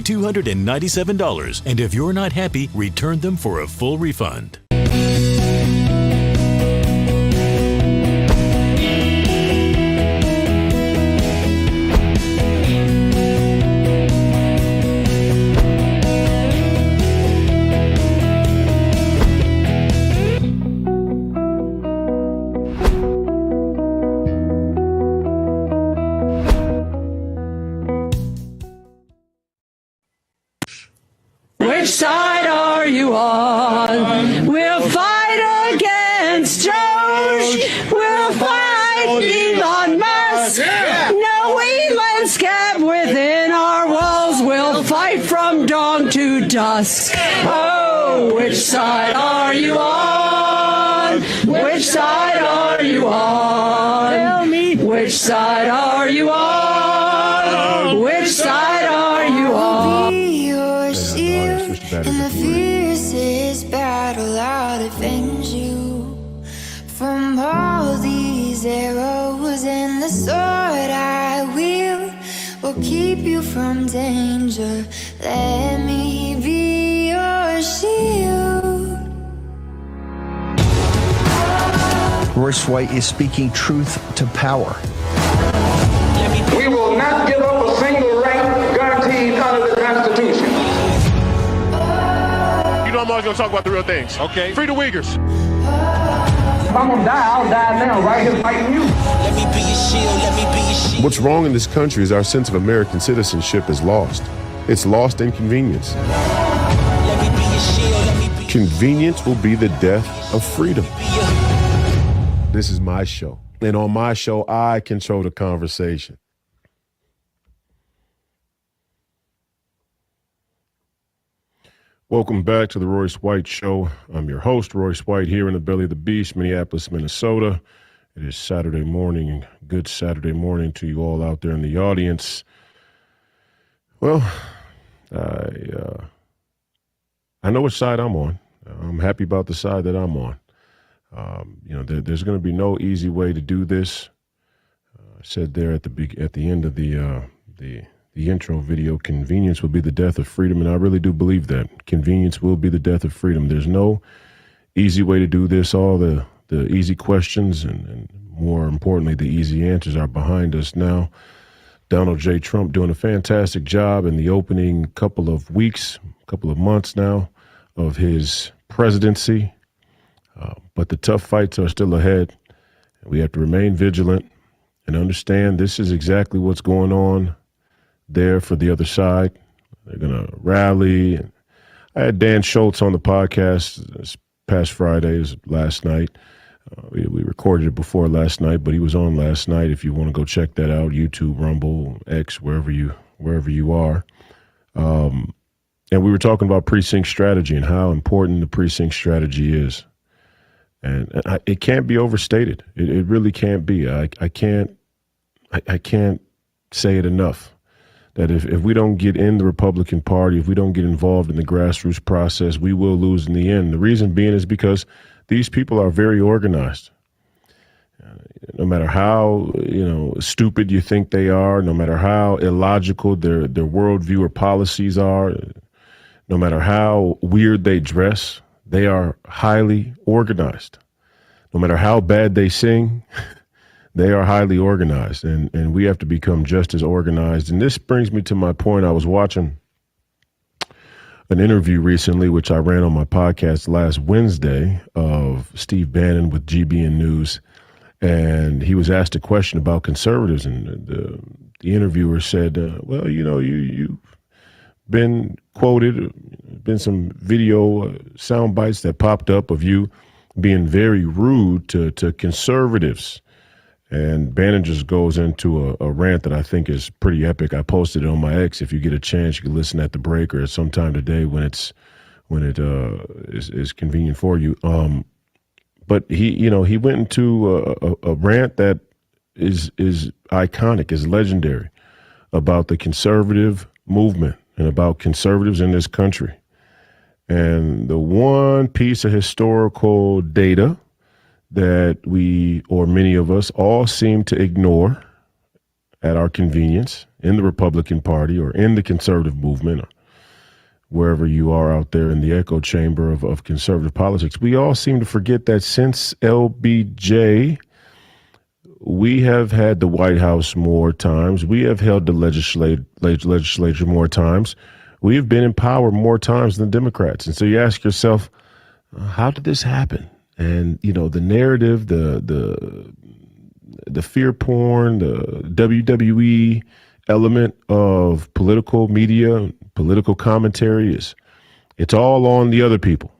$297. And if you're not happy, return them for a full refund. Which side are you on? We'll fight against Doge. We'll fight Elon Musk. No Elon's kept within our walls. We'll fight from dawn to dusk. Oh, which side are you on? Which side are you on? Tell me. Which side are you on? Which side are you on? In the fiercest battle, I'll defend you from all these arrows, and the sword I will keep you from danger. Let me be your shield. Royce White is speaking truth to power. We will not give up a single right guaranteed under the Constitution. You know I'm always going to talk about the real things. Okay. Free the Uyghurs. If I'm going to die, I'll die now, right here fighting you. Let me be your shield, let me be your shield. What's wrong in this country is our sense of American citizenship is lost. It's lost in convenience. Let me be your shield, let me be. Convenience will be the death of freedom. This is my show. And on my show, I control the conversation. Welcome back to the Royce White Show. I'm your host, Royce White, here in the belly of the beast, Minneapolis, Minnesota. It is Saturday morning, and good Saturday morning to you all out there in the audience. Well, I know which side I'm on. I'm happy about the side that I'm on. There's going to be no easy way to do this. I said there at the end of the intro video, convenience will be the death of freedom, and I really do believe that. Convenience will be the death of freedom. There's no easy way to do this. All the easy questions and more importantly, the easy answers are behind us now. Donald J. Trump doing a fantastic job in the opening couple of months now of his presidency. But the tough fights are still ahead. We have to remain vigilant and understand this is exactly what's going on there for the other side. They're going to rally. I had Dan Schultz on the podcast this past Friday, last night. We recorded it before last night, but he was on last night. If you want to go check that out, YouTube, Rumble, X, wherever you are. And we were talking about precinct strategy and how important the precinct strategy is. And it can't be overstated. It really can't be. I can't say it enough. That if we don't get in the Republican Party, if we don't get involved in the grassroots process, we will lose in the end. The reason being is because these people are very organized. No matter how stupid you think they are, no matter how illogical their worldview or policies are, no matter how weird they dress, they are highly organized. No matter how bad they sing, they are highly organized, and we have to become just as organized. And this brings me to my point. I was watching an interview recently, which I ran on my podcast last Wednesday, of Steve Bannon with GBN News, and he was asked a question about conservatives, and the interviewer said, well, you've been quoted, been some video sound bites that popped up of you being very rude to conservatives. And Bannon just goes into a rant that I think is pretty epic. I posted it on my X. If you get a chance, you can listen at the break or at some time today when it is convenient for you. But he went into a rant that is iconic, is legendary, about the conservative movement and about conservatives in this country. And the one piece of historical data that we, or many of us, all seem to ignore at our convenience in the Republican Party or in the conservative movement, wherever you are out there in the echo chamber of conservative politics. We all seem to forget that since LBJ, we have had the White House more times. We have held the legislature more times. We have been in power more times than Democrats. And so you ask yourself, how did this happen? And, you know, the narrative, the fear porn, the WWE element of political media, political commentary it's all on the other people.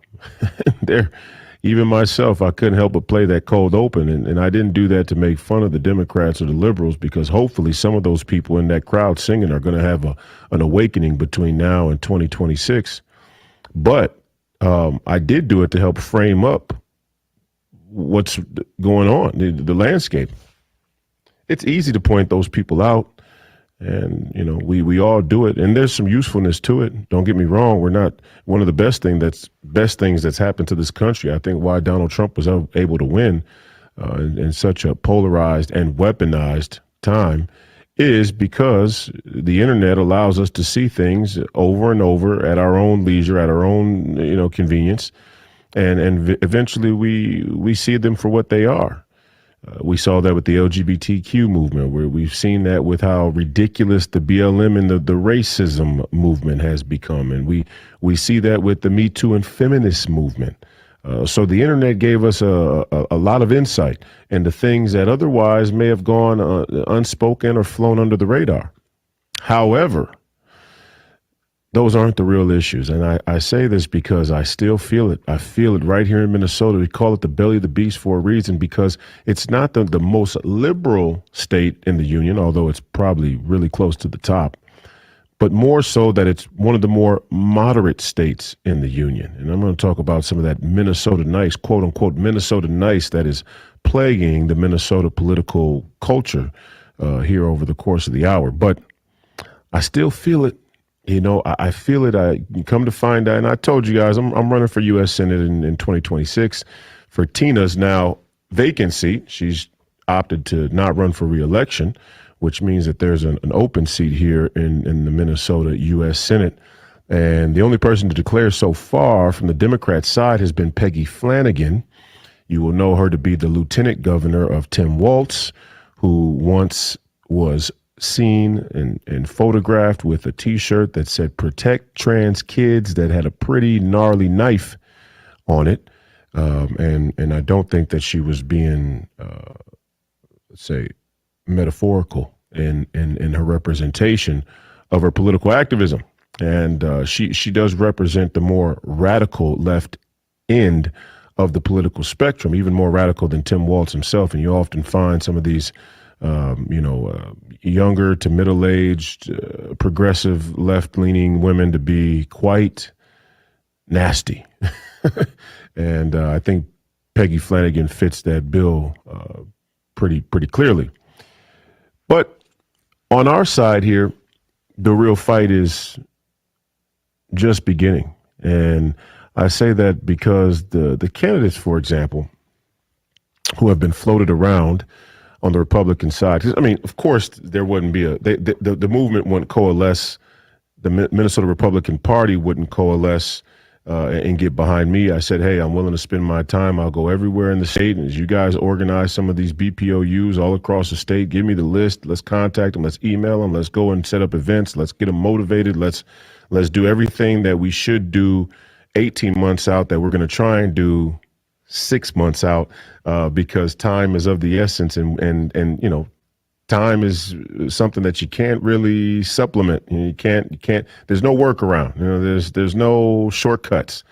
Even myself, I couldn't help but play that cold open. And I didn't do that to make fun of the Democrats or the liberals, because hopefully some of those people in that crowd singing are going to have an awakening between now and 2026. But I did do it to help frame up what's going on, the landscape. It's easy to point those people out. And, you know, we all do it. And there's some usefulness to it. Don't get me wrong. We're not one of the best things that's happened to this country. I think why Donald Trump was able to win in such a polarized and weaponized time is because the internet allows us to see things over and over at our own leisure, at our own, you know, convenience. And eventually we see them for what they are. We saw that with the LGBTQ movement, where we've seen that with how ridiculous the BLM and the racism movement has become. And we see that with the Me Too and feminist movement. So the internet gave us a lot of insight into things that otherwise may have gone unspoken or flown under the radar. However, those aren't the real issues. And I say this because I still feel it. I feel it right here in Minnesota. We call it the belly of the beast for a reason, because it's not the most liberal state in the union, although it's probably really close to the top, but more so that it's one of the more moderate states in the union. And I'm going to talk about some of that Minnesota nice, quote unquote, Minnesota nice that is plaguing the Minnesota political culture here over the course of the hour. But I still feel it. You know, I feel it. I come to find out, and I told you guys, I'm running for U.S. Senate in 2026 for Tina's now vacant seat. She's opted to not run for re-election, which means that there's an open seat here in the Minnesota U.S. Senate. And the only person to declare so far from the Democrat side has been Peggy Flanagan. You will know her to be the lieutenant governor of Tim Walz, who once was seen and photographed with a T-shirt that said "Protect Trans Kids," that had a pretty gnarly knife on it, and I don't think that she was being, let's say, metaphorical in her representation of her political activism. And she does represent the more radical left end of the political spectrum, even more radical than Tim Walz himself. And you often find some of these younger to middle-aged, progressive, left-leaning women to be quite nasty. And I think Peggy Flanagan fits that bill pretty clearly. But on our side here, the real fight is just beginning. And I say that because the candidates, for example, who have been floated around on the Republican side. I mean, of course, there wouldn't be the movement wouldn't coalesce. The Minnesota Republican Party wouldn't coalesce and get behind me. I said, hey, I'm willing to spend my time. I'll go everywhere in the state. And as you guys organize some of these BPOUs all across the state, give me the list. Let's contact them. Let's email them. Let's go and set up events. Let's get them motivated. Let's do everything that we should do 18 months out that we're going to try and do 6 months out, because time is of the essence, and you know, time is something that you can't really supplement. You can't. There's no workaround. You know, there's no shortcuts.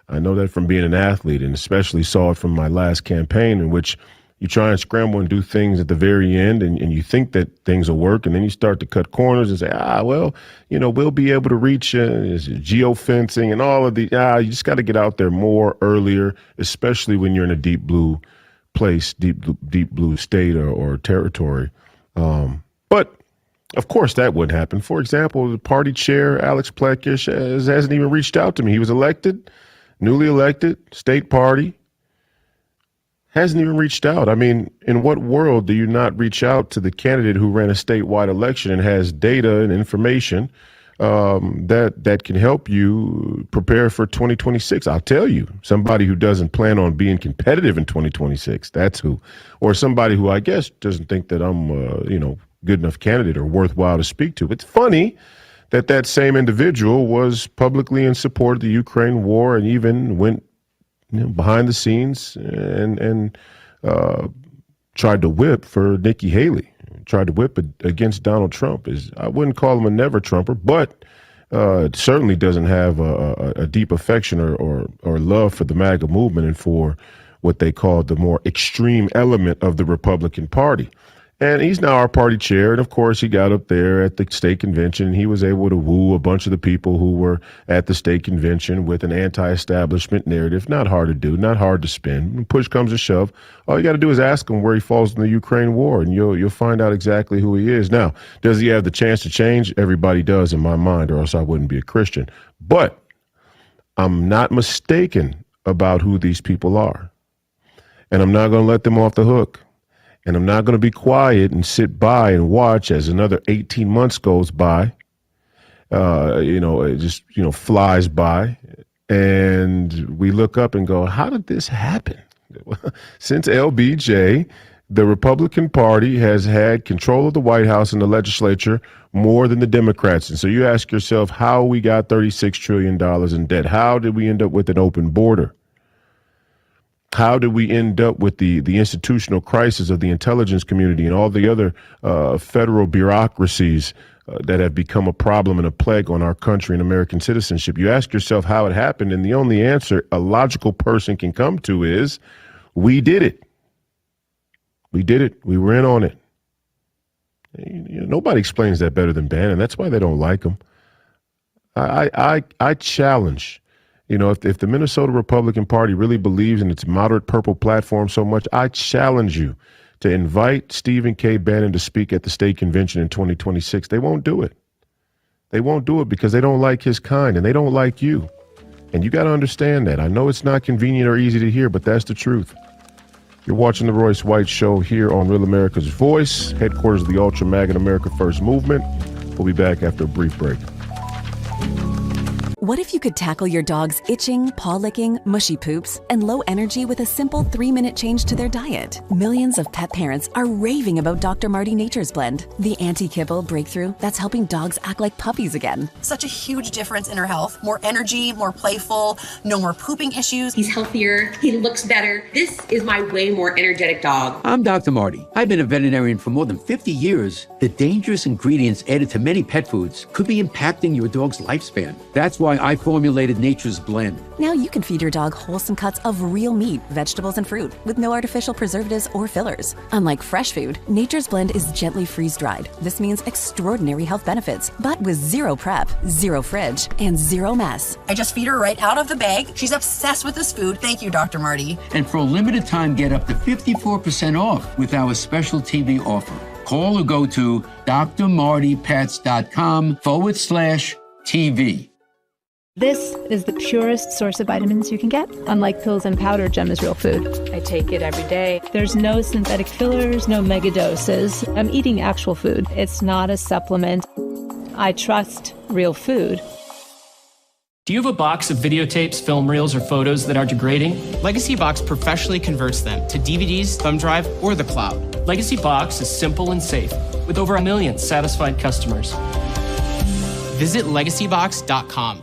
I know that from being an athlete, and especially saw it from my last campaign, in which you try and scramble and do things at the very end, and you think that things will work, and then you start to cut corners and say, well, you know, we'll be able to reach geofencing and all of the, you just got to get out there more earlier, especially when you're in a deep blue place, deep blue state or territory. But of course that wouldn't happen. For example, the party chair, Alex Plekish, hasn't even reached out to me. He was elected, newly elected, state party. Hasn't even reached out. I mean, in what world do you not reach out to the candidate who ran a statewide election and has data and information that can help you prepare for 2026. I'll tell you, somebody who doesn't plan on being competitive in 2026, that's who. Or somebody who I guess doesn't think that I'm, good enough candidate or worthwhile to speak to. It's funny that same individual was publicly in support of the Ukraine war and even went behind the scenes and tried to whip for Nikki Haley, tried to whip against Donald Trump. I wouldn't call him a never Trumper, but certainly doesn't have a deep affection or love for the MAGA movement and for what they call the more extreme element of the Republican Party. And he's now our party chair. And of course, he got up there at the state convention and he was able to woo a bunch of the people who were at the state convention with an anti-establishment narrative. Not hard to do, not hard to spin. When push comes to shove, all you got to do is ask him where he falls in the Ukraine war and you'll find out exactly who he is. Now, does he have the chance to change? Everybody does in my mind, or else I wouldn't be a Christian. But I'm not mistaken about who these people are. And I'm not going to let them off the hook. And I'm not going to be quiet and sit by and watch as another 18 months goes by, it just flies by. And we look up and go, how did this happen? Since LBJ, the Republican Party has had control of the White House and the legislature more than the Democrats. And so you ask yourself how we got $36 trillion in debt. How did we end up with an open border? How did we end up with the institutional crisis of the intelligence community and all the other federal bureaucracies that have become a problem and a plague on our country and American citizenship? You ask yourself how it happened, and the only answer a logical person can come to is, we did it. We did it. We were in on it. Nobody explains that better than Bannon. That's why they don't like him. I challenge. If the Minnesota Republican Party really believes in its moderate purple platform so much, I challenge you to invite Stephen K. Bannon to speak at the state convention in 2026. They won't do it. They won't do it because they don't like his kind and they don't like you. And you got to understand that. I know it's not convenient or easy to hear, but that's the truth. You're watching the Royce White Show here on Real America's Voice, headquarters of the Ultra MAGA America First movement. We'll be back after a brief break. What if you could tackle your dog's itching, paw-licking, mushy poops, and low energy with a simple 3-minute change to their diet? Millions of pet parents are raving about Dr. Marty Nature's Blend, the anti-kibble breakthrough that's helping dogs act like puppies again. Such a huge difference in her health. More energy, more playful, no more pooping issues. He's healthier, he looks better. This is my way more energetic dog. I'm Dr. Marty. I've been a veterinarian for more than 50 years. The dangerous ingredients added to many pet foods could be impacting your dog's lifespan. That's why I formulated Nature's Blend. Now you can feed your dog wholesome cuts of real meat, vegetables, and fruit with no artificial preservatives or fillers. Unlike fresh food, Nature's Blend is gently freeze-dried. This means extraordinary health benefits, but with zero prep, zero fridge, and zero mess. I just feed her right out of the bag. She's obsessed with this food. Thank you, Dr. Marty. And for a limited time, get up to 54% off with our special TV offer. Call or go to drmartypets.com/TV. This is the purest source of vitamins you can get. Unlike pills and powder, Gem is real food. I take it every day. There's no synthetic fillers, no mega doses. I'm eating actual food. It's not a supplement. I trust real food. Do you have a box of videotapes, film reels, or photos that are degrading? Legacy Box professionally converts them to DVDs, thumb drive, or the cloud. Legacy Box is simple and safe, with over 1 million satisfied customers. Visit legacybox.com.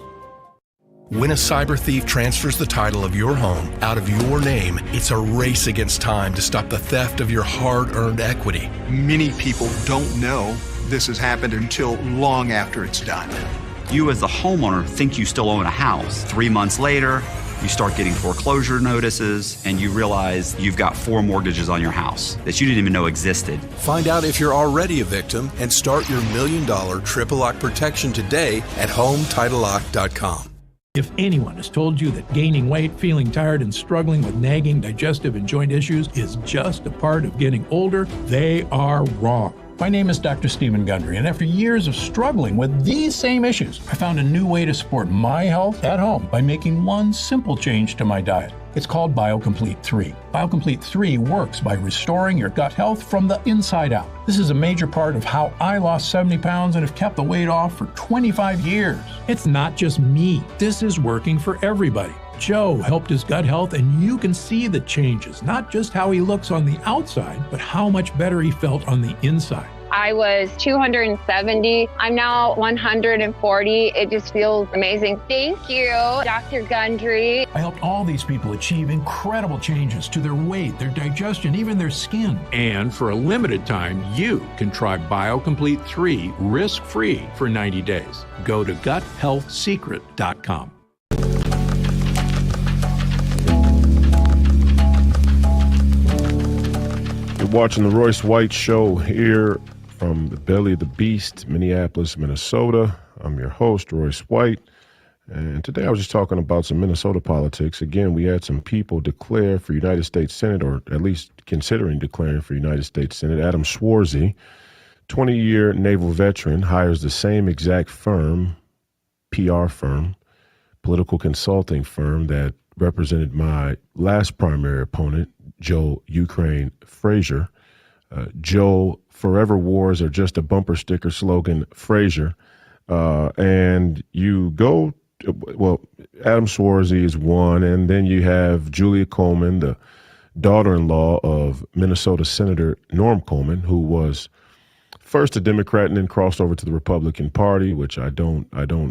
When a cyber thief transfers the title of your home out of your name, it's a race against time to stop the theft of your hard-earned equity. Many people don't know this has happened until long after it's done. You as the homeowner think you still own a house. 3 months later, you start getting foreclosure notices and you realize you've got 4 mortgages on your house that you didn't even know existed. Find out if you're already a victim and start your $1 million triple lock protection today at HomeTitleLock.com. If anyone has told you that gaining weight, feeling tired, and struggling with nagging digestive and joint issues is just a part of getting older, they are wrong. My name is Dr. Stephen Gundry, and after years of struggling with these same issues, I found a new way to support my health at home by making one simple change to my diet. It's called BioComplete 3. BioComplete 3 works by restoring your gut health from the inside out. This is a major part of how I lost 70 pounds and have kept the weight off for 25 years. It's not just me. This is working for everybody. Joe helped his gut health, and you can see the changes, not just how he looks on the outside, but how much better he felt on the inside. I was 270. I'm now 140. It just feels amazing. Thank you, Dr. Gundry. I helped all these people achieve incredible changes to their weight, their digestion, even their skin. And for a limited time, you can try BioComplete 3 risk-free for 90 days. Go to guthealthsecret.com. You're watching the Royce White Show here from the belly of the beast, Minneapolis, Minnesota. I'm your host, Royce White. And today I was just talking about some Minnesota politics. Again, we had some people declare for United States Senate, or at least considering declaring for United States Senate. Adam Schwarzy, 20-year naval veteran, hires the same exact firm, PR firm, political consulting firm that represented my last primary opponent, Joe Ukraine Frazier. Joe, forever wars are just a bumper sticker slogan, Frazier. And you go, well, Adam Schwarzy is one, and then you have Julia Coleman, the daughter-in-law of Minnesota Senator Norm Coleman, who was first a Democrat and then crossed over to the Republican Party, which I don't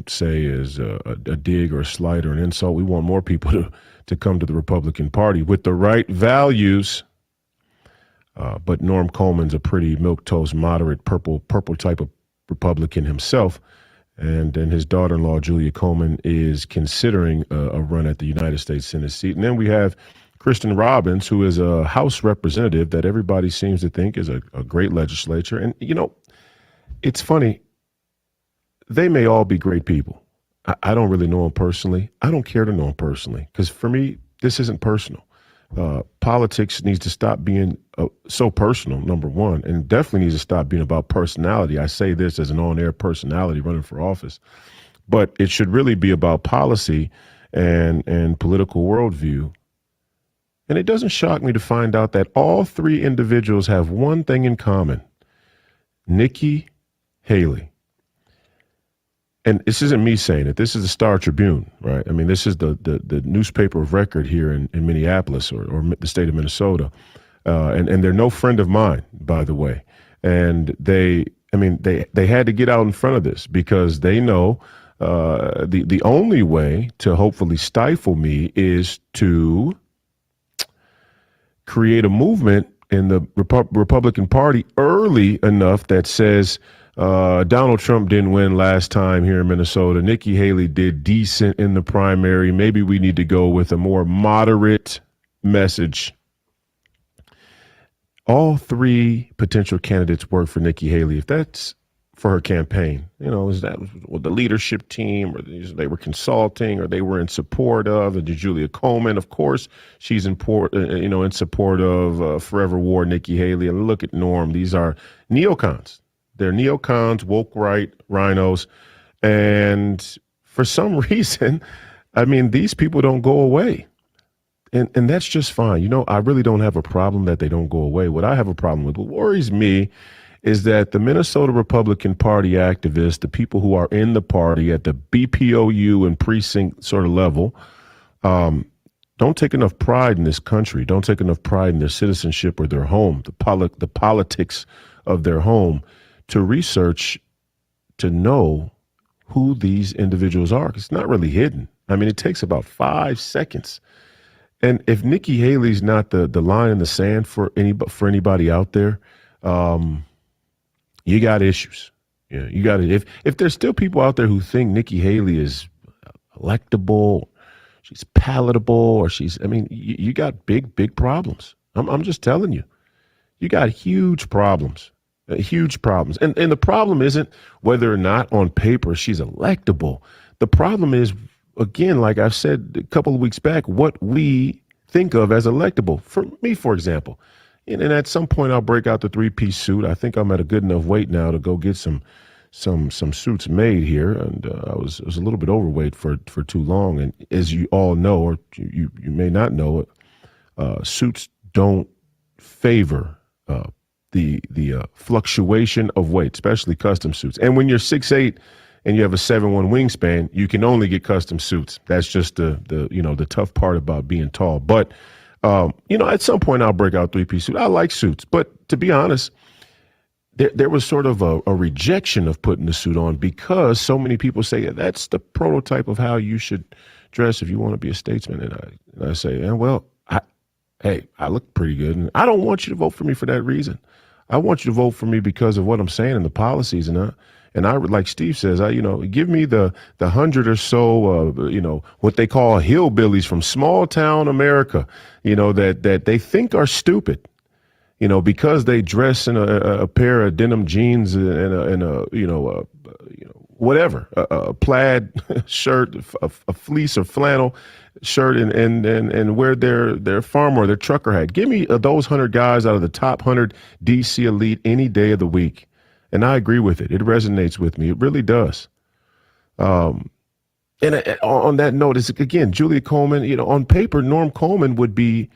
say is a dig or a slight or an insult. We want more people to come to the Republican Party with the right values. But Norm Coleman's a pretty milquetoast, moderate, purple type of Republican himself. And then his daughter-in-law, Julia Coleman, is considering a run at the United States Senate seat. And then we have Kristen Robbins, who is a House representative that everybody seems to think is a great legislature. And, you know, it's funny. They may all be great people. I don't really know them personally. I don't care to know them personally because for me, this isn't personal. Politics needs to stop being so personal, number one, and definitely needs to stop being about personality. I say this as an on-air personality running for office, but it should really be about policy and political worldview. And it doesn't shock me to find out that all three individuals have one thing in common: Nikki Haley. And this isn't me saying it. This is the Star Tribune, right? I mean, this is the newspaper of record here in Minneapolis or the state of Minnesota. And they're no friend of mine, by the way. And they had to get out in front of this because they know the only way to hopefully stifle me is to create a movement in the Republican Party early enough that says, Donald Trump didn't win last time here in Minnesota. Nikki Haley did decent in the primary. Maybe we need to go with a more moderate message. All three potential candidates work for Nikki Haley. If that's for her campaign, you know, is that the leadership team, or they were consulting, or they were in support of, and Julia Coleman, of course, she's in support of Forever War Nikki Haley. And look at Norm. These are neocons. They're neocons, woke right, rhinos. And for some reason, I mean, these people don't go away. And that's just fine. You know, I really don't have a problem that they don't go away. What I have a problem with, what worries me, is that the Minnesota Republican Party activists, the people who are in the party at the BPOU and precinct sort of level, don't take enough pride in this country, don't take enough pride in their citizenship or their home, the politics of their home, to research, to know who these individuals are. It's not really hidden. I mean, it takes about 5 seconds. And if Nikki Haley's not the line in the sand for anybody out there, you got issues. Yeah, you got it. If there's still people out there who think Nikki Haley is electable, she's palatable, or you got big problems. I'm just telling you, you got huge problems. Huge problems. And the problem isn't whether or not on paper she's electable. The problem is, again, like I've said a couple of weeks back, what we think of as electable. For me, for example, And at some point, I'll break out the 3-piece suit. I think I'm at a good enough weight now to go get some suits made here. And I was a little bit overweight for too long. And as you all know, or you may not know it, suits don't favor the fluctuation of weight, especially custom suits. And when you're 6'8" and you have a 7'1" wingspan, you can only get custom suits. That's just the tough part about being tall. But at some point I'll break out 3-piece suit. I like suits, but to be honest, there was sort of a rejection of putting the suit on because so many people say that's the prototype of how you should dress if you want to be a statesman. And I say, well, I look pretty good, and I don't want you to vote for me for that reason. I want you to vote for me because of what I'm saying and the policies, and I like Steve says, give me the 100 or so, what they call hillbillies from small town America, that they think are stupid, because they dress in a pair of denim jeans and a whatever, a plaid shirt, a fleece or flannel shirt, and wear their farmer or their trucker hat. Give me those 100 guys out of the top 100 DC elite any day of the week. And I agree with it. It resonates with me. It really does. And on that note, is again, Julia Coleman, on paper, Norm Coleman would be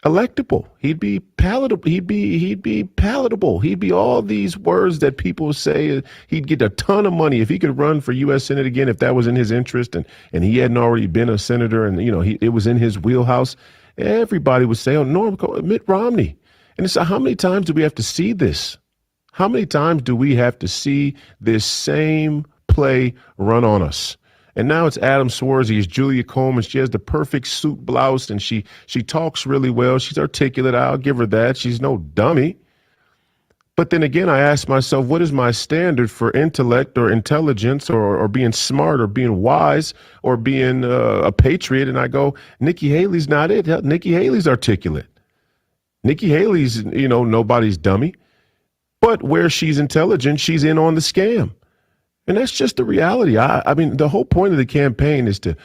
electable. He'd be palatable. He'd be palatable. He'd be all these words that people say. He'd get a ton of money if he could run for U.S. Senate again, if that was in his interest and he hadn't already been a senator and, it was in his wheelhouse. Everybody would say, Norm Coleman, Mitt Romney. And so how many times do we have to see this? How many times do we have to see this same play run on us? And now it's Adam Swarzy, it's Julia Coleman. She has the perfect suit blouse, and she talks really well. She's articulate. I'll give her that. She's no dummy. But then again, I ask myself, what is my standard for intellect or intelligence or being smart or being wise or being a patriot? And I go, Nikki Haley's not it. Nikki Haley's articulate. Nikki Haley's, nobody's dummy. But where she's intelligent, she's in on the scam. And that's just the reality. I mean, the whole point of the campaign is to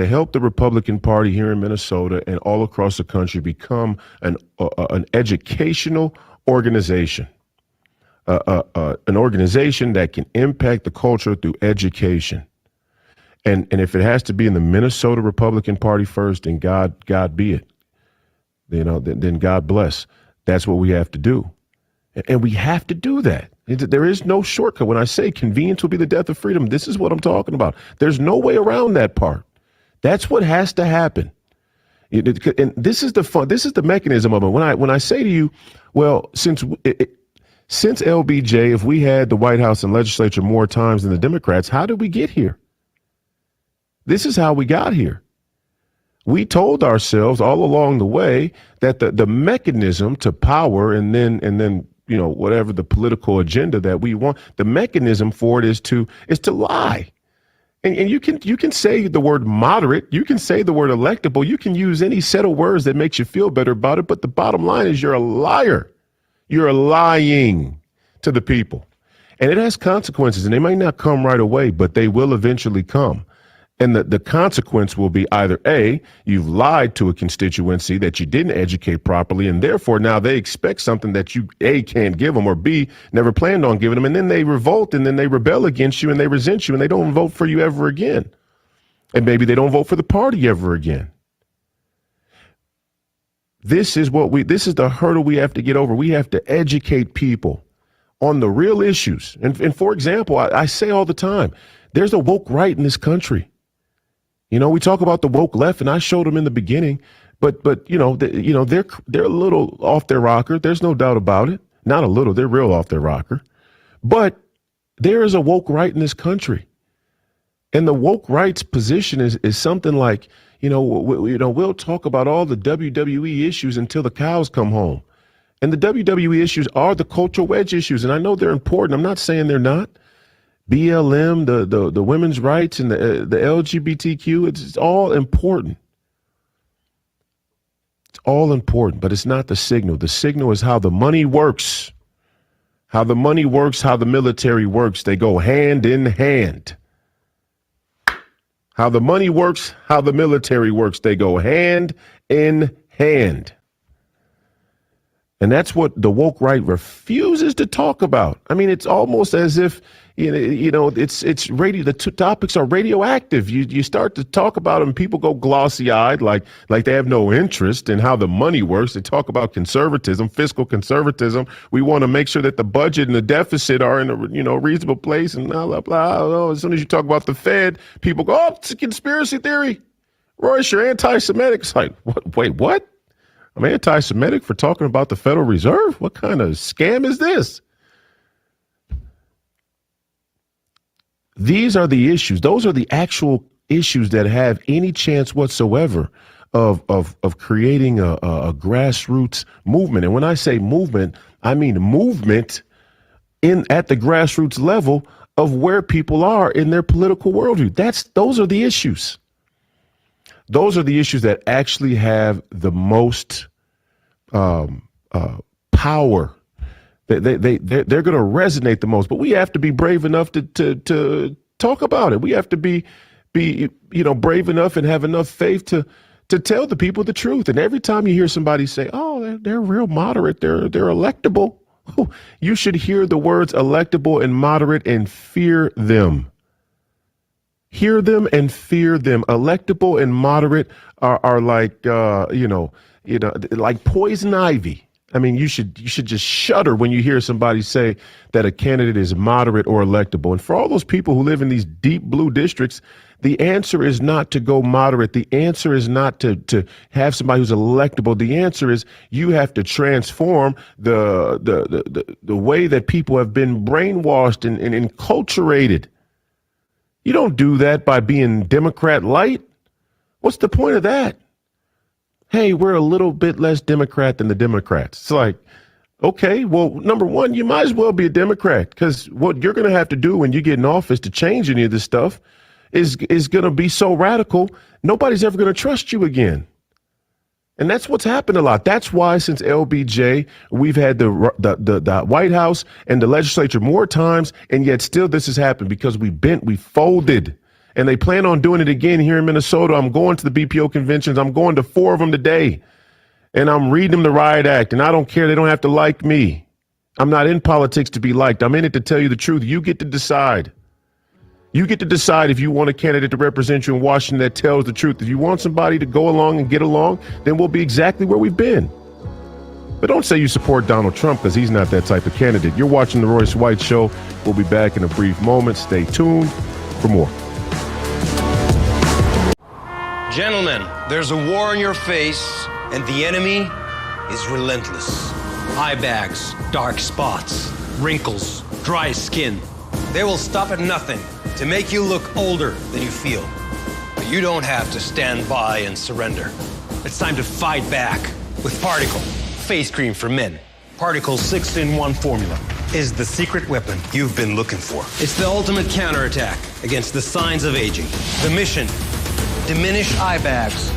help the Republican Party here in Minnesota and all across the country become an educational organization, an organization that can impact the culture through education. And if it has to be in the Minnesota Republican Party first, then God be it. Then God bless. That's what we have to do. And we have to do that. There is no shortcut. When I say convenience will be the death of freedom, this is what I'm talking about. There's no way around that part. That's what has to happen. And this is the fun. This is the mechanism of it. When I say to you, well, since LBJ, if we had the White House and legislature more times than the Democrats, how did we get here? This is how we got here. We told ourselves all along the way that the mechanism to power and then whatever the political agenda that we want, the mechanism for it is to lie. And you can say the word moderate, you can say the word electable, you can use any set of words that makes you feel better about it, but the bottom line is you're a liar. You're lying to the people. And it has consequences, and they might not come right away, but they will eventually come. And the consequence will be either A, you've lied to a constituency that you didn't educate properly, and therefore now they expect something that you, A, can't give them, or B, never planned on giving them, and then they revolt, and then they rebel against you, and they resent you, and they don't vote for you ever again. And maybe they don't vote for the party ever again. This is the hurdle we have to get over. We have to educate people on the real issues. And for example, I say all the time, there's a woke right in this country. We talk about the woke left, and I showed them in the beginning, but they're a little off their rocker. There's no doubt about it. Not a little, they're real off their rocker. But there is a woke right in this country, and the woke right's position is something like, we'll talk about all the WWE issues until the cows come home, and the WWE issues are the cultural wedge issues, and I know they're important. I'm not saying they're not. BLM, the women's rights, and the LGBTQ, it's all important. It's all important, but it's not the signal. The signal is how the money works. How the money works, how the military works. They go hand in hand. How the money works, how the military works. They go hand in hand. And that's what the woke right refuses to talk about. I mean, it's almost as if, it's radio. The two topics are radioactive. You start to talk about them, people go glossy-eyed, like they have no interest in how the money works. They talk about conservatism, fiscal conservatism. We want to make sure that the budget and the deficit are in a reasonable place, and blah blah blah. Oh, as soon as you talk about the Fed, people go, "Oh, it's a conspiracy theory." Royce, you're anti-Semitic. It's like, what? Wait, what? I'm anti-Semitic for talking about the Federal Reserve? What kind of scam is this? These are the issues. Those are the actual issues that have any chance whatsoever of creating a grassroots movement. And when I say movement, I mean movement at the grassroots level of where people are in their political worldview. Those are the issues. Those are the issues that actually have the most power. They're going to resonate the most. But we have to be brave enough to talk about it. We have to be brave enough and have enough faith to tell the people the truth. And every time you hear somebody say, "Oh, they're real moderate, they're electable," you should hear the words electable and moderate and fear them. Hear them and fear them. Electable and moderate are like like poison ivy. I mean, you should just shudder when you hear somebody say that a candidate is moderate or electable. And for all those people who live in these deep blue districts, the answer is not to go moderate. The answer is not to have somebody who's electable. The answer is you have to transform the way that people have been brainwashed and enculturated. You don't do that by being Democrat light. What's the point of that? Hey, we're a little bit less Democrat than the Democrats. It's like, okay, well, number one, you might as well be a Democrat, because what you're going to have to do when you get in office to change any of this stuff is going to be so radical, nobody's ever going to trust you again. And that's what's happened a lot. That's why since LBJ, we've had the White House and the legislature more times, and yet still this has happened because we folded. And they plan on doing it again here in Minnesota. I'm going to the BPO conventions. I'm going to 4 of them today. And I'm reading them the Riot Act. And I don't care. They don't have to like me. I'm not in politics to be liked. I'm in it to tell you the truth. You get to decide. You get to decide if you want a candidate to represent you in Washington that tells the truth. If you want somebody to go along and get along, then we'll be exactly where we've been. But don't say you support Donald Trump, because he's not that type of candidate. You're watching The Royce White Show. We'll be back in a brief moment. Stay tuned for more. Gentlemen, there's a war in your face, and the enemy is relentless. Eye bags, dark spots, wrinkles, dry skin. They will stop at nothing to make you look older than you feel. But you don't have to stand by and surrender. It's time to fight back with Particle, face cream for men. Particle's 6-in-1 formula is the secret weapon you've been looking for. It's the ultimate counterattack against the signs of aging. The mission: diminish eye bags,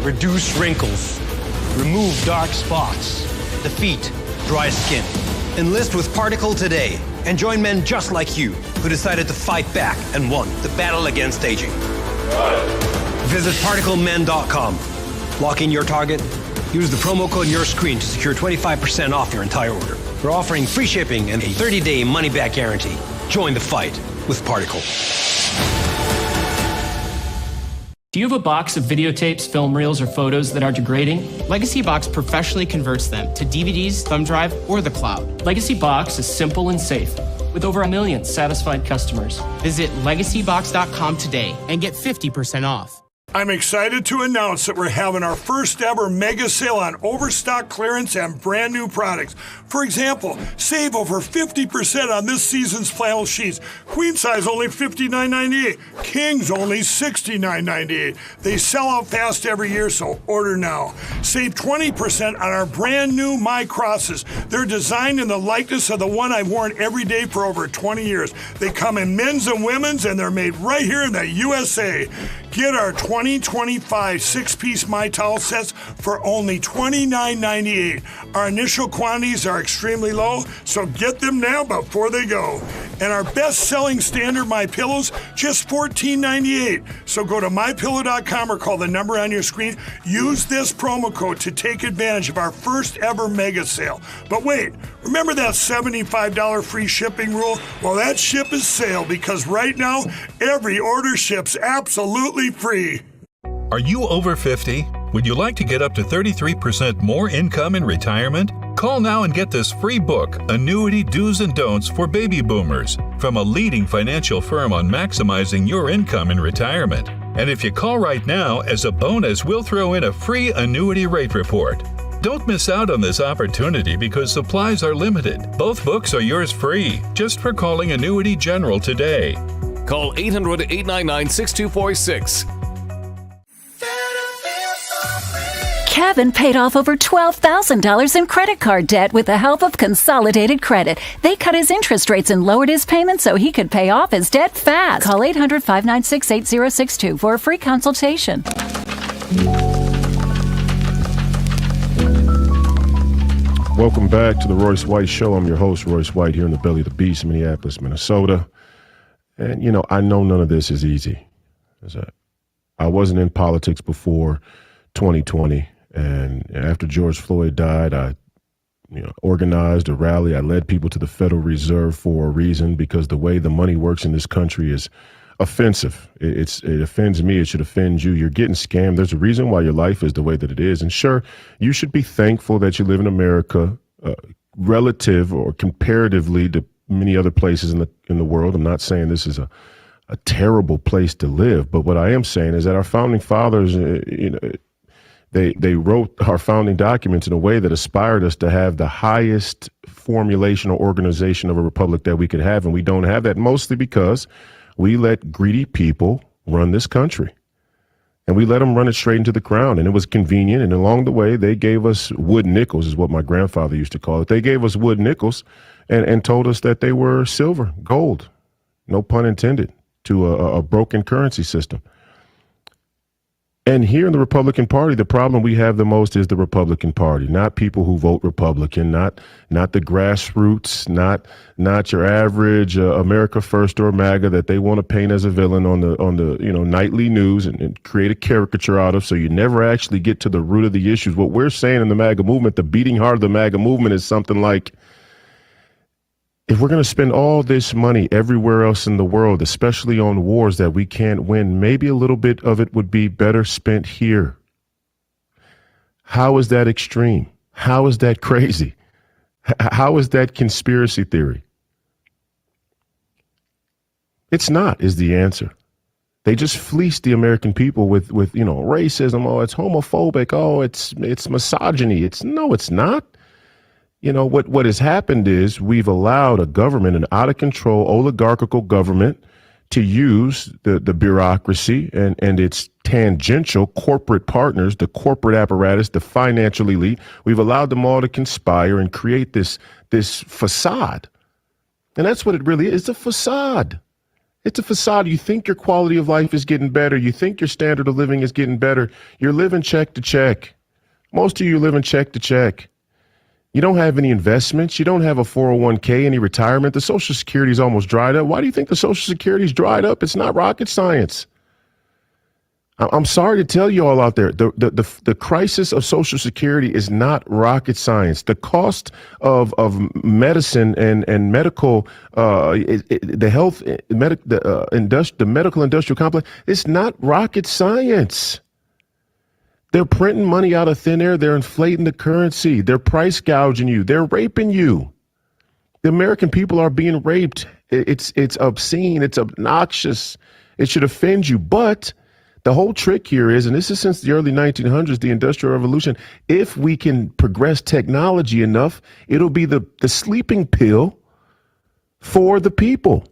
reduce wrinkles, remove dark spots, defeat dry skin. Enlist with Particle today and join men just like you who decided to fight back and won the battle against aging. Visit particlemen.com. Lock in your target. Use the promo code on your screen to secure 25% off your entire order. We're offering free shipping and a 30-day money-back guarantee. Join the fight with Particle. Do you have a box of videotapes, film reels, or photos that are degrading? Legacy Box professionally converts them to DVDs, thumb drive, or the cloud. Legacy Box is simple and safe, with over 1 million satisfied customers. Visit legacybox.com today and get 50% off. I'm excited to announce that we're having our first ever mega sale on overstock clearance and brand new products. For example, save over 50% on this season's flannel sheets. Queen size only $59.98. Kings only $69.98. They sell out fast every year, so order now. Save 20% on our brand new My Crosses. They're designed in the likeness of the one I've worn every day for over 20 years. They come in men's and women's, and they're made right here in the USA. Get our 20% 2025 6-piece My Towel sets for only $29.98. Our initial quantities are extremely low, so get them now before they go. And our best-selling standard My Pillows, just $14.98. So go to mypillow.com or call the number on your screen. Use this promo code to take advantage of our first ever mega sale. But wait, remember that $75 free shipping rule? Well, that ship is sailed because right now, every order ships absolutely free. Are you over 50? Would you like to get up to 33% more income in retirement? Call now and get this free book, Annuity Do's and Don'ts for Baby Boomers, from a leading financial firm on maximizing your income in retirement. And if you call right now, as a bonus, we'll throw in a free annuity rate report. Don't miss out on this opportunity because supplies are limited. Both books are yours free, just for calling Annuity General today. Call 800-899-6246. Kevin paid off over $12,000 in credit card debt with the help of Consolidated Credit. They cut his interest rates and lowered his payments so he could pay off his debt fast. Call 800-596-8062 for a free consultation. Welcome back to the Royce White Show. I'm your host, Royce White, here in the belly of the beast, Minneapolis, Minnesota. And, you know, I know none of this is easy. I wasn't in politics before 2020. And after George Floyd died, I organized a rally. I led people to the Federal Reserve for a reason, because the way the money works in this country is offensive. It offends me. It should offend you. You're getting scammed. There's a reason why your life is the way that it is. And sure, you should be thankful that you live in America, relative or comparatively to many other places in the world. I'm not saying this is a terrible place to live, but what I am saying is that our founding fathers, They wrote our founding documents in a way that aspired us to have the highest formulation or organization of a republic that we could have, and we don't have that, mostly because we let greedy people run this country. And we let them run it straight into the ground, and it was convenient, and along the way, they gave us wood nickels, is what my grandfather used to call it. They gave us wood nickels and told us that they were silver, gold, no pun intended, to a broken currency system. And here in the Republican Party, the problem we have the most is the Republican Party, not people who vote Republican, not the grassroots, not your average America First or MAGA that they want to paint as a villain on the nightly news and create a caricature out of, so you never actually get to the root of the issues. What we're saying in the MAGA movement, the beating heart of the MAGA movement, is something like, if we're going to spend all this money everywhere else in the world, especially on wars that we can't win, maybe a little bit of it would be better spent here. How is that extreme? How is that crazy? How is that conspiracy theory? It's not, is the answer. They just fleeced the American people with racism. Oh, it's homophobic. Oh, it's misogyny. No, it's not. You know, what has happened is we've allowed a government, an out-of-control oligarchical government, to use the bureaucracy and its tangential corporate partners, the corporate apparatus, the financial elite. We've allowed them all to conspire and create this facade. And that's what it really is. It's a facade. It's a facade. You think your quality of life is getting better. You think your standard of living is getting better. You're living check to check. Most of you live in check to check. You don't have any investments. You don't have a 401k, any retirement. The Social Security is almost dried up. Why do you think the Social Security is dried up? It's not rocket science. I'm sorry to tell you all out there, the crisis of Social Security is not rocket science. The cost of medicine and medical, the medical industrial complex, it's not rocket science. They're printing money out of thin air. They're inflating the currency. They're price gouging you. They're raping you. The American people are being raped. It's obscene. It's obnoxious. It should offend you. But the whole trick here is, and this is since the early 1900s, the Industrial Revolution, if we can progress technology enough, it'll be the sleeping pill for the people.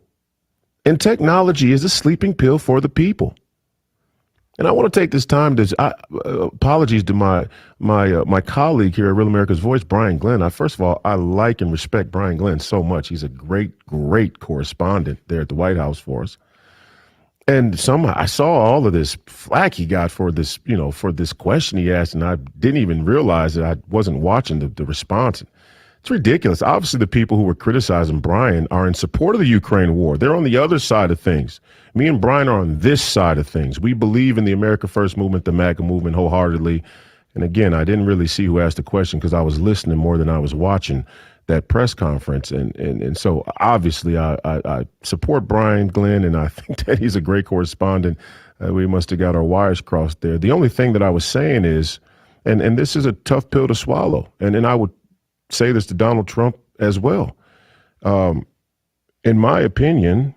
And technology is a sleeping pill for the people. And I want to take this time to apologies to my colleague here at Real America's Voice, Brian Glenn. First of all, I like and respect Brian Glenn so much. He's a great correspondent there at the White House for us. And I saw all of this flack he got for this, for this question he asked, and I didn't even realize that I wasn't watching the response. It's ridiculous. Obviously, the people who were criticizing Brian are in support of the Ukraine war. They're on the other side of things. Me and Brian are on this side of things. We believe in the America First movement, the MAGA movement, wholeheartedly. And again, I didn't really see who asked the question because I was listening more than I was watching that press conference. And so obviously I support Brian Glenn, and I think that he's a great correspondent. We must have got our wires crossed there. The only thing that I was saying is, and this is a tough pill to swallow, and I would say this to Donald Trump as well. In my opinion,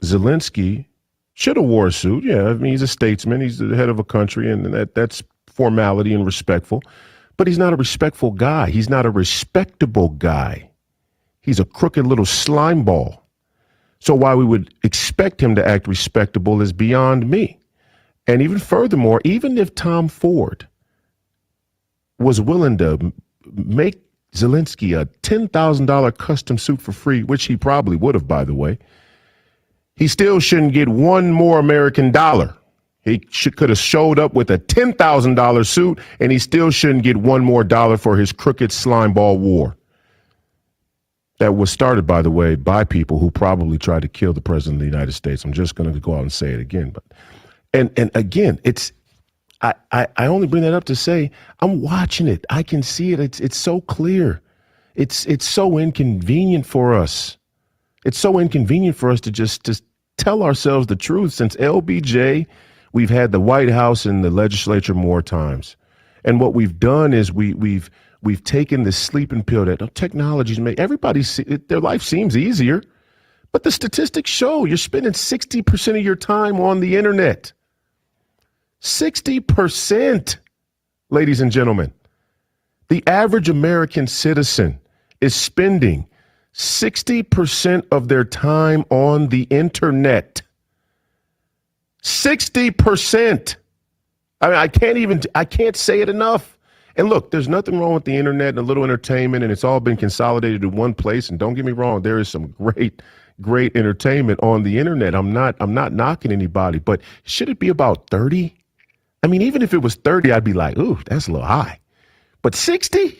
Zelensky should have wore a suit. Yeah, I mean, he's a statesman. He's the head of a country, and that's formality and respectful. But he's not a respectful guy. He's not a respectable guy. He's a crooked little slime ball. So why we would expect him to act respectable is beyond me. And even furthermore, even if Tom Ford was willing to make Zelensky a $10,000 custom suit for free, which he probably would have, by the way, he still shouldn't get one more American dollar. He could have showed up with a $10,000 suit, and he still shouldn't get one more dollar for his crooked slimeball war. That was started, by the way, by people who probably tried to kill the president of the United States. I'm just going to go out and say it again. But and again, I only bring that up to say I'm watching it. I can see it. It's so clear. It's so inconvenient for us. It's so inconvenient for us to just tell ourselves the truth. Since LBJ, we've had the White House and the legislature more times. And what we've done is we've taken this sleeping pill that technologies make their life seems easier. But the statistics show you're spending 60% of your time on the internet. 60%, ladies and gentlemen. The average American citizen is spending 60% of their time on the internet. 60%. I mean, I can't say it enough. And look, there's nothing wrong with the internet and a little entertainment, and it's all been consolidated in one place. And don't get me wrong, there is some great entertainment on the internet. I'm not knocking anybody, but should it be about 30? I mean, even if it was 30, I'd be like, ooh, that's a little high. But 60?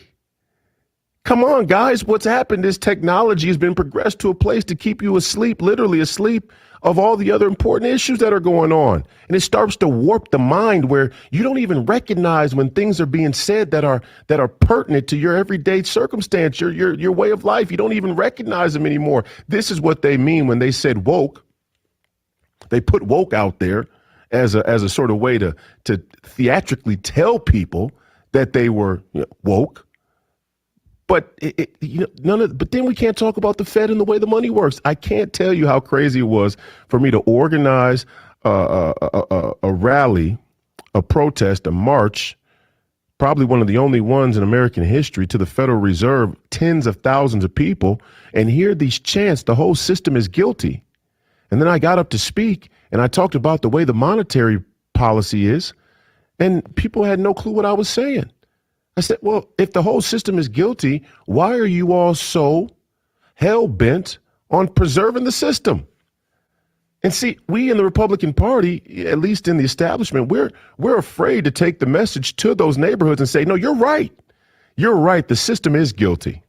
Come on, guys. What's happened is technology has been progressed to a place to keep you asleep, literally asleep, of all the other important issues that are going on. And it starts to warp the mind where you don't even recognize when things are being said that are pertinent to your everyday circumstance, your way of life. You don't even recognize them anymore. This is what they mean when they said woke. They put woke out there as a sort of way to theatrically tell people that they were woke. But but then we can't talk about the Fed and the way the money works. I can't tell you how crazy it was for me to organize a rally, a protest, a march, probably one of the only ones in American history, to the Federal Reserve, tens of thousands of people, and hear these chants, the whole system is guilty. And then I got up to speak, and I talked about the way the monetary policy is, and people had no clue what I was saying. I said, well, if the whole system is guilty, why are you all so hell-bent on preserving the system? And see, we in the Republican Party, at least in the establishment, we're afraid to take the message to those neighborhoods and say, no, you're right. You're right. The system is guilty.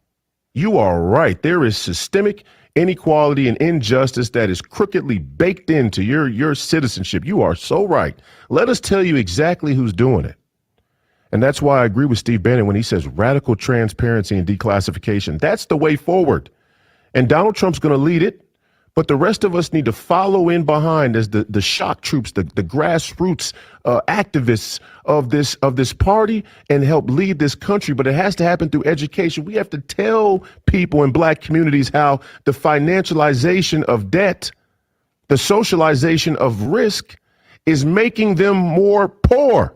You are right. There is systemic inequality and injustice that is crookedly baked into your citizenship. You are so right. Let us tell you exactly who's doing it. And that's why I agree with Steve Bannon when he says radical transparency and declassification. That's the way forward. And Donald Trump's going to lead it. But the rest of us need to follow in behind as the shock troops, the grassroots activists of this party, and help lead this country. But it has to happen through education. We have to tell people in black communities how the financialization of debt, the socialization of risk, is making them more poor.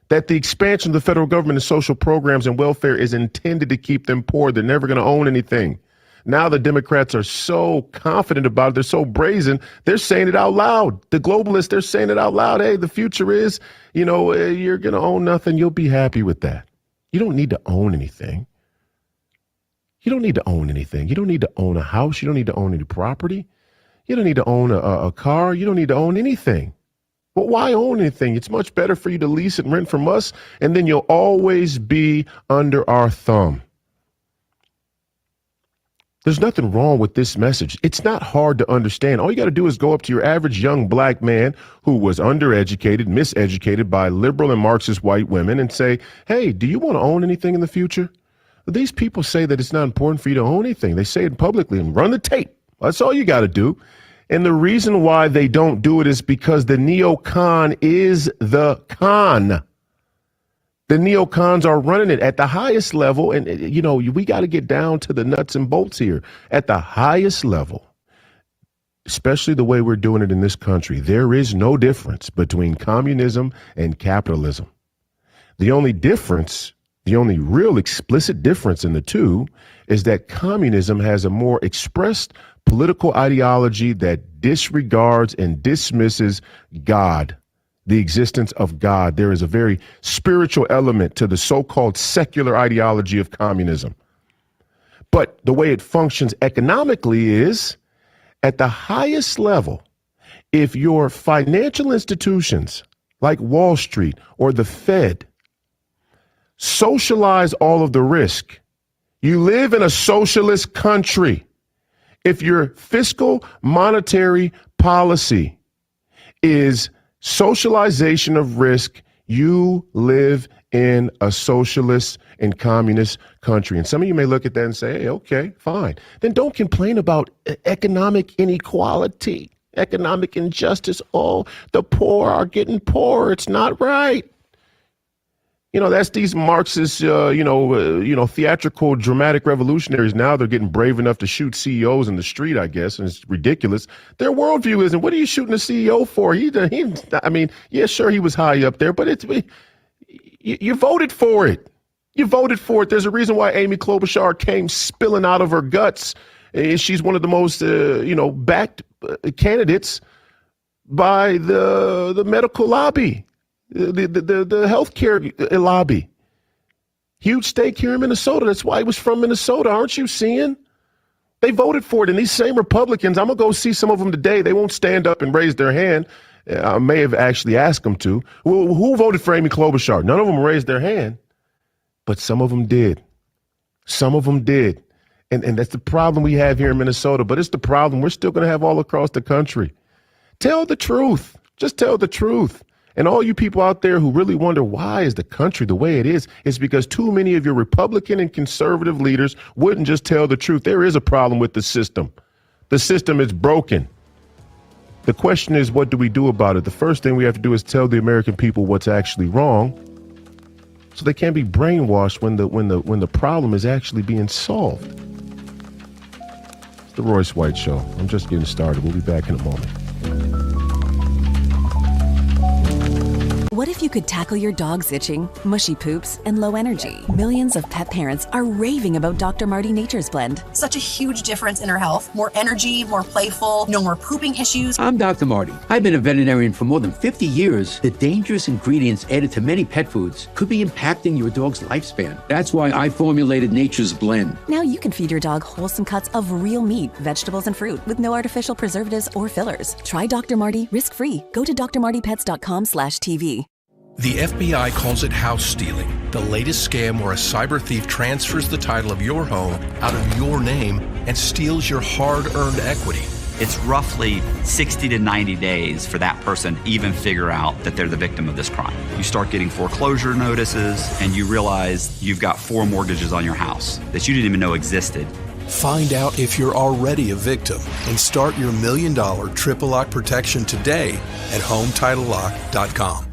That the expansion of the federal government and social programs and welfare is intended to keep them poor. They're never going to own anything. Now the Democrats are so confident about it. They're so brazen. They're saying it out loud. The globalists, they're saying it out loud. Hey, the future is, you're going to own nothing. You'll be happy with that. You don't need to own anything. You don't need to own anything. You don't need to own a house. You don't need to own any property. You don't need to own a car. You don't need to own anything. Well, why own anything? It's much better for you to lease and rent from us, and then you'll always be under our thumb. There's nothing wrong with this message. It's not hard to understand. All you got to do is go up to your average young black man who was undereducated, miseducated by liberal and Marxist white women and say, hey, do you want to own anything in the future? These people say that it's not important for you to own anything. They say it publicly and run the tape. That's all you got to do. And the reason why they don't do it is because the neocon is the con. The neocons are running it at the highest level. And, you know, we got to get down to the nuts and bolts here. At the highest level, especially the way we're doing it in this country, there is no difference between communism and capitalism. The only difference, the only real explicit difference in the two is that communism has a more expressed political ideology that disregards and dismisses God. The existence of God. There is a very spiritual element to the so-called secular ideology of communism. But the way it functions economically is at the highest level. If your financial institutions like Wall Street or the Fed socialize all of the risk, you live in a socialist country. If your fiscal monetary policy is socialization of risk, you live in a socialist and communist country. And some of you may look at that and say, hey, okay, fine. Then don't complain about economic inequality, economic injustice. Oh, the poor are getting poorer. It's not right. You know, that's these Marxist, theatrical, dramatic revolutionaries. Now they're getting brave enough to shoot CEOs in the street, I guess, and it's ridiculous. Their worldview isn't, what are you shooting a CEO for? Sure, he was high up there, but you voted for it. You voted for it. There's a reason why Amy Klobuchar came spilling out of her guts. She's one of the most, backed candidates by the medical lobby. The healthcare lobby. Huge stake here in Minnesota. That's why he was from Minnesota. Aren't you seeing? They voted for it. And these same Republicans, I'm going to go see some of them today. They won't stand up and raise their hand. I may have actually asked them to. Well, who voted for Amy Klobuchar? None of them raised their hand. But some of them did. Some of them did. And that's the problem we have here in Minnesota. But it's the problem we're still going to have all across the country. Tell the truth. Just tell the truth. And all you people out there who really wonder why is the country the way it is because too many of your Republican and conservative leaders wouldn't just tell the truth. There is a problem with the system. The system is broken. The question is, what do we do about it? The first thing we have to do is tell the American people what's actually wrong so they can't be brainwashed when the problem is actually being solved. It's the Royce White Show. I'm just getting started. We'll be back in a moment. What if you could tackle your dog's itching, mushy poops, and low energy? Millions of pet parents are raving about Dr. Marty Nature's Blend. Such a huge difference in her health. More energy, more playful, no more pooping issues. I'm Dr. Marty. I've been a veterinarian for more than 50 years. The dangerous ingredients added to many pet foods could be impacting your dog's lifespan. That's why I formulated Nature's Blend. Now you can feed your dog wholesome cuts of real meat, vegetables, and fruit with no artificial preservatives or fillers. Try Dr. Marty risk-free. Go to drmartypets.com/TV. The FBI calls it house stealing, the latest scam where a cyber thief transfers the title of your home out of your name and steals your hard-earned equity. It's roughly 60 to 90 days for that person to even figure out that they're the victim of this crime. You start getting foreclosure notices and you realize you've got 4 mortgages on your house that you didn't even know existed. Find out if you're already a victim and start your $1 million triple lock protection today at HomeTitleLock.com.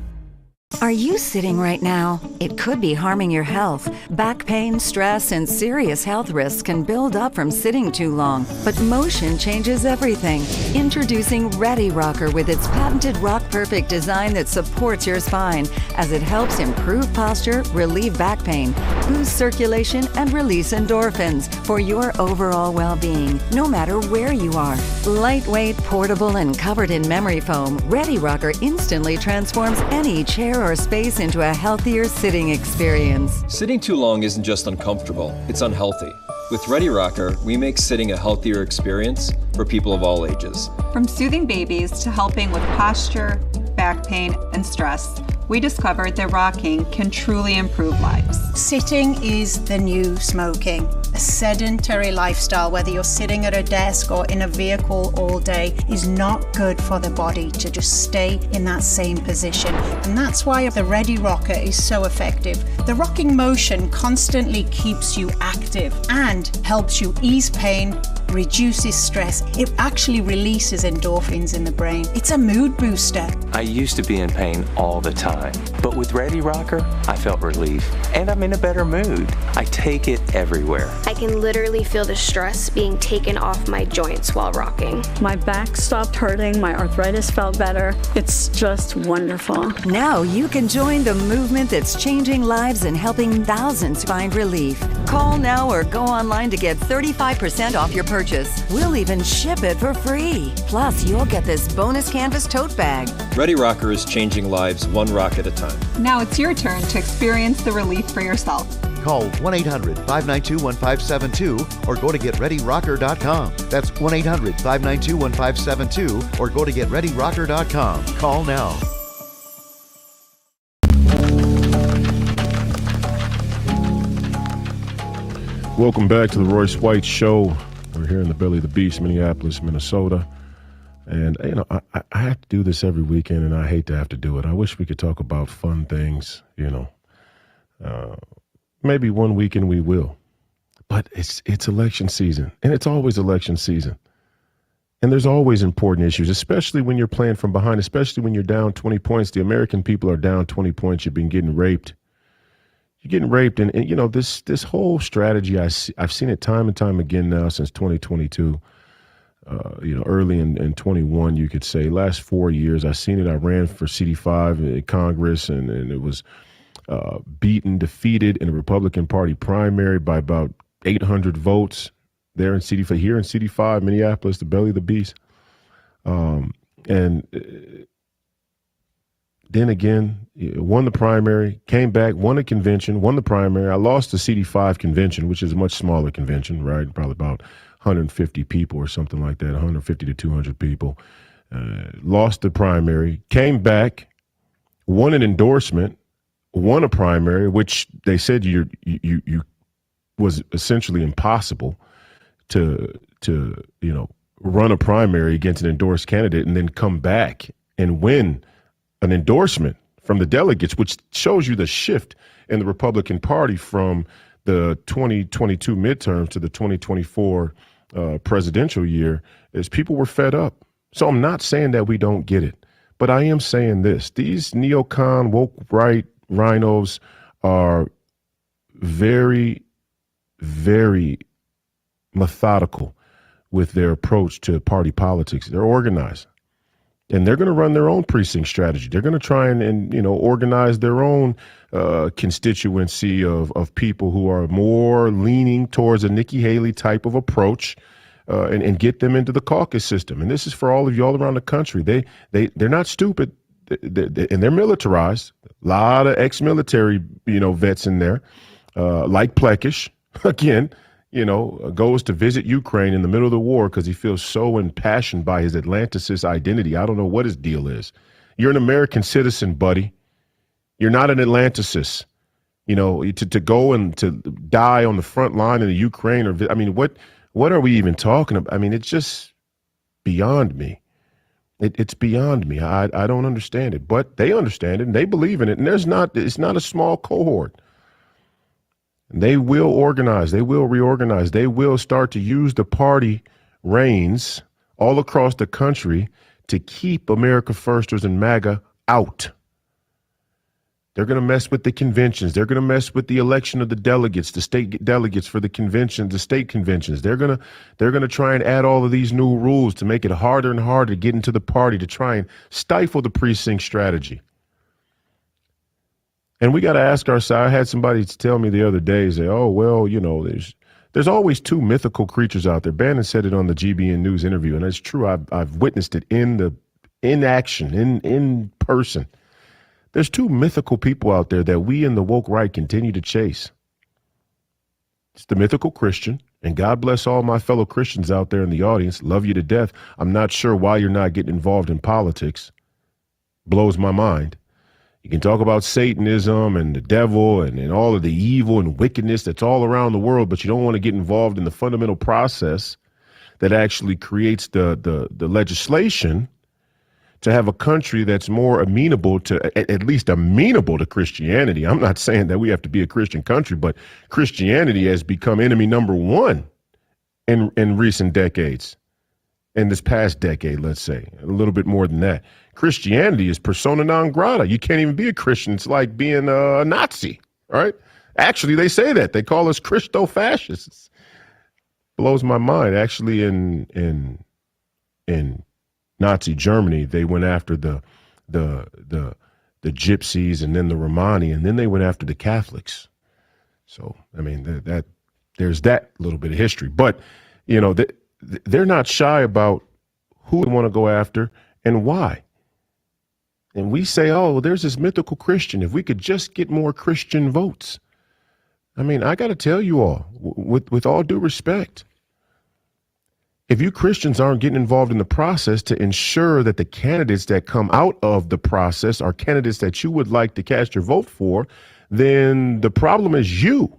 Are you sitting right now? It could be harming your health. Back pain, stress, and serious health risks can build up from sitting too long. But motion changes everything. Introducing Ready Rocker with its patented Rock Perfect design that supports your spine as it helps improve posture, relieve back pain, boost circulation, and release endorphins for your overall well-being, no matter where you are. Lightweight, portable, and covered in memory foam, Ready Rocker instantly transforms any chair or space into a healthier sitting experience. Sitting too long isn't just uncomfortable, it's unhealthy. With Ready Rocker, we make sitting a healthier experience for people of all ages. From soothing babies to helping with posture, back pain, and stress, we discovered that rocking can truly improve lives. Sitting is the new smoking. A sedentary lifestyle, whether you're sitting at a desk or in a vehicle all day, is not good for the body to just stay in that same position. And that's why the Ready Rocker is so effective. The rocking motion constantly keeps you active and helps you ease pain, reduces stress. It actually releases endorphins in the brain. It's a mood booster. I used to be in pain all the time, but with Ready Rocker, I felt relief, and I'm in a better mood. I take it everywhere. I can literally feel the stress being taken off my joints while rocking. My back stopped hurting, my arthritis felt better. It's just wonderful. Now you can join the movement that's changing lives and helping thousands find relief. Call now or go online to get 35% off your purchase. We'll even ship it for free. Plus, you'll get this bonus canvas tote bag. Ready Rocker is changing lives one rock at a time. Now it's your turn to experience the relief for yourself. Call 1-800-592-1572 or go to GetReadyRocker.com. That's 1-800-592-1572 or go to GetReadyRocker.com. Call now. Welcome back to the Royce White Show. We're here in the belly of the beast, Minneapolis, Minnesota. And, you know, I have to do this every weekend, and I hate to have to do it. I wish we could talk about fun things, you know. Maybe one weekend we will. But it's election season, and it's always election season. And there's always important issues, especially when you're playing from behind, especially when you're down 20 points. The American people are down 20 points. You've been getting raped. You're getting raped. And you know, this whole strategy, I've seen it time and time again now since 2022. You know, early in 21, you could say. Last 4 years, I've seen it. I ran for CD5 in Congress, and it was defeated in the Republican Party primary by about 800 votes there in CD5, here in CD5, Minneapolis, the belly of the beast. And then again, won the primary, came back, won a convention, won the primary. I lost the CD5 convention, which is a much smaller convention, right? Probably about 150 people or something like that, 150 to 200 people. Lost the primary, came back, won an endorsement, won a primary, which they said you was essentially impossible to you know, run a primary against an endorsed candidate and then come back and win an endorsement from the delegates, which shows you the shift in the Republican Party from the 2022 midterms to the 2024 presidential year, is people were fed up. So I'm not saying that we don't get it, but I am saying this. These neocon, woke right rhinos are very, very methodical with their approach to party politics. They're organized. And they're going to run their own precinct strategy. They're going to try and you know, organize their own constituency of people who are more leaning towards a Nikki Haley type of approach, and get them into the caucus system. And this is for all of you all around the country. They're not stupid, and they're militarized. A lot of ex-military, you know, vets in there, like Plekish, again, you know, goes to visit Ukraine in the middle of the war because he feels so impassioned by his Atlanticist identity. I don't know what his deal is. You're an American citizen, buddy. You're not an Atlanticist. You know, to go and to die on the front line in the Ukraine, or I mean, what are we even talking about? I mean, it's just beyond me. It's beyond me. I don't understand it, but they understand it and they believe in it. And it's not a small cohort. They will organize. They will reorganize. They will start to use the party reins all across the country to keep America Firsters and MAGA out. They're going to mess with the conventions. They're going to mess with the election of the delegates, the state delegates for the conventions, the state conventions. They're going to try and add all of these new rules to make it harder and harder to get into the party, to try and stifle the precinct strategy. And we got to ask ourselves. I had somebody tell me the other day, say, oh, well, you know, there's always two mythical creatures out there. Bannon said it on the GBN News interview, and it's true. I've witnessed it in action, in person. There's two mythical people out there that we in the woke right continue to chase. It's the mythical Christian And God bless all my fellow Christians out there in the audience. Love you to death. I'm not sure why you're not getting involved in politics. Blows my mind. You can talk about Satanism and the devil and all of the evil and wickedness that's all around the world, but you don't want to get involved in the fundamental process that actually creates the legislation to have a country that's more amenable to, at least amenable to Christianity. I'm not saying that we have to be a Christian country, but Christianity has become enemy number one in recent decades. In this past decade, let's say, a little bit more than that. Christianity is persona non grata. You can't even be a Christian. It's like being a Nazi, right? Actually, they say that. They call us Christo-fascists. Blows my mind. Actually, in Nazi Germany, they went after the gypsies and then the Romani, and then they went after the Catholics. So, I mean, that there's that little bit of history. But, you know, they're not shy about who they want to go after and why. And we say, oh, well, there's this mythical Christian. If we could just get more Christian votes. I mean, I got to tell you all, with all due respect, if you Christians aren't getting involved in the process to ensure that the candidates that come out of the process are candidates that you would like to cast your vote for, then the problem is you.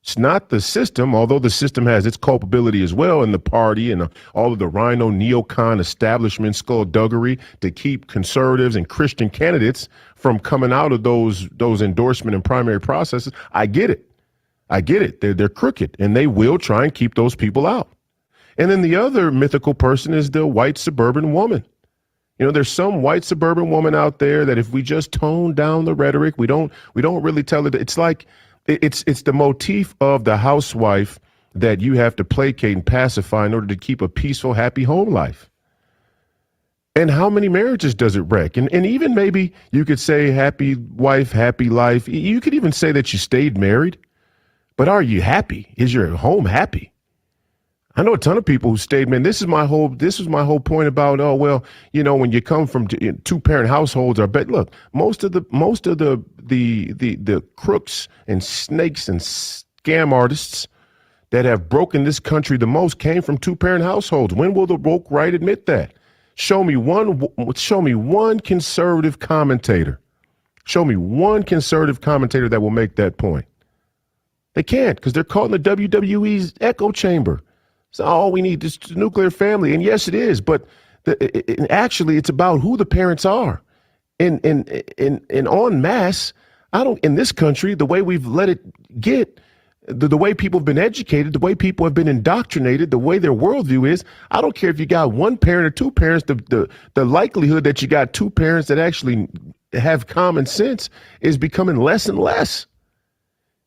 It's not the system, although the system has its culpability as well, and the party and all of the rhino neocon establishment skullduggery to keep conservatives and Christian candidates from coming out of those endorsement and primary processes. I get it. I get it. They're crooked, and they will try and keep those people out. And then the other mythical person is the white suburban woman. You know, there's some white suburban woman out there that if we just tone down the rhetoric, we don't really tell it. It's like it's the motif of the housewife that you have to placate and pacify in order to keep a peaceful, happy home life. And how many marriages does it wreck? And even maybe you could say happy wife, happy life. You could even say that you stayed married, but are you happy? Is your home happy? I know a ton of people who stayed, man. This was my whole point about, oh, well, you know, when you come from two-parent households, look, most of the crooks and snakes and scam artists that have broken this country the most came from two-parent households. When will the woke right admit that? Show me one conservative commentator. Show me one conservative commentator that will make that point. They can't, because they're caught in the WWE's echo chamber. So all we need is the nuclear family. And yes, it is. But actually, it's about who the parents are. And en masse, in this country, the way we've let it get, the way people have been educated, the way people have been indoctrinated, the way their worldview is, I don't care if you got one parent or two parents, the likelihood that you got two parents that actually have common sense is becoming less and less.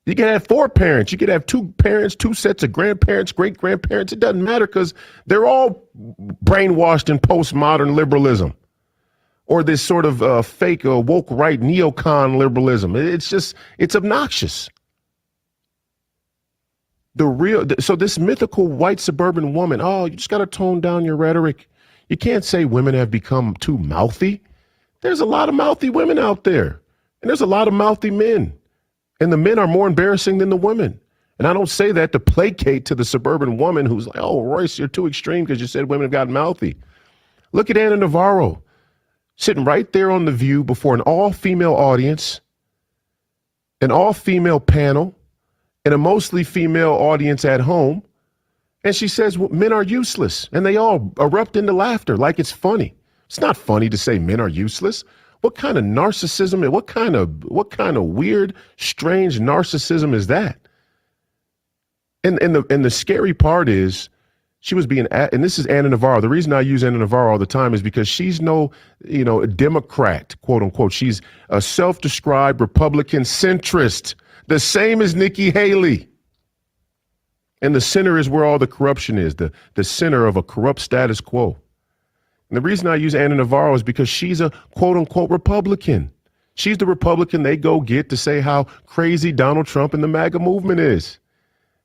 You can have four parents. You could have two parents, two sets of grandparents, great-grandparents. It doesn't matter because they're all brainwashed in postmodern liberalism or this sort of fake woke right neocon liberalism. It's obnoxious. So this mythical white suburban woman, oh, you just got to tone down your rhetoric. You can't say women have become too mouthy. There's a lot of mouthy women out there, and there's a lot of mouthy men. And the men are more embarrassing than the women. And I don't say that to placate to the suburban woman who's like, oh, Royce, you're too extreme because you said women have gotten mouthy. Look at Anna Navarro sitting right there on The View before an all-female audience, an all-female panel, and a mostly female audience at home. And she says, well, men are useless. And they all erupt into laughter like it's funny. It's not funny to say men are useless. What kind of narcissism and what kind of weird, strange narcissism is that? And the scary part is she was being, and this is Anna Navarro. The reason I use Anna Navarro all the time is because she's no, Democrat, quote unquote. She's a self-described Republican centrist, the same as Nikki Haley. And the center is where all the corruption is, the center of a corrupt status quo. And the reason I use Anna Navarro is because she's a quote-unquote Republican. She's the Republican they go get to say how crazy Donald Trump and the MAGA movement is.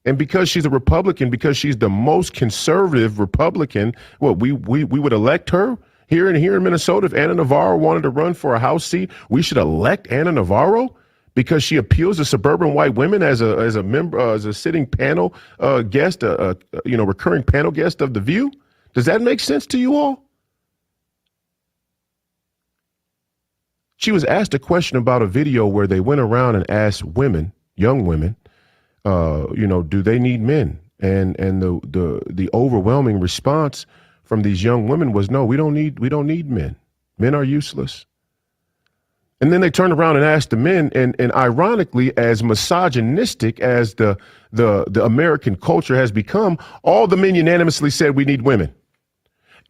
And because she's a Republican, because she's the most conservative Republican, we would elect her here in Minnesota. If Anna Navarro wanted to run for a House seat, we should elect Anna Navarro because she appeals to suburban white women as a member, as a sitting panel guest, recurring panel guest of The View? Does that make sense to you all? She was asked a question about a video where they went around and asked women, young women, do they need men? And the overwhelming response from these young women was, no, we don't need men. Men are useless. And then they turned around and asked the men, and ironically, as misogynistic as the American culture has become, all the men unanimously said we need women.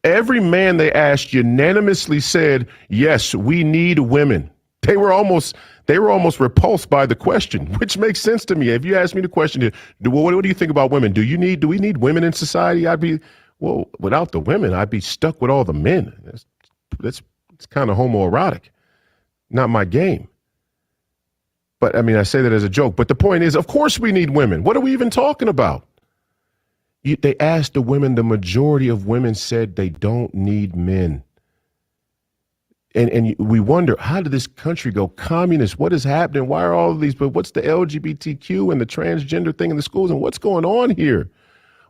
Every man they asked unanimously said, yes, we need women. They were almost repulsed by the question, which makes sense to me. If you ask me the question, what do you think about women? Do we need women in society? Without the women, I'd be stuck with all the men. It's kind of homoerotic. Not my game. But I mean, I say that as a joke. But the point is, of course we need women. What are we even talking about? They asked the women, the majority of women said they don't need men. And we wonder, how did this country go communist? What is happening? Why are all of these, but what's the LGBTQ and the transgender thing in the schools? And what's going on here?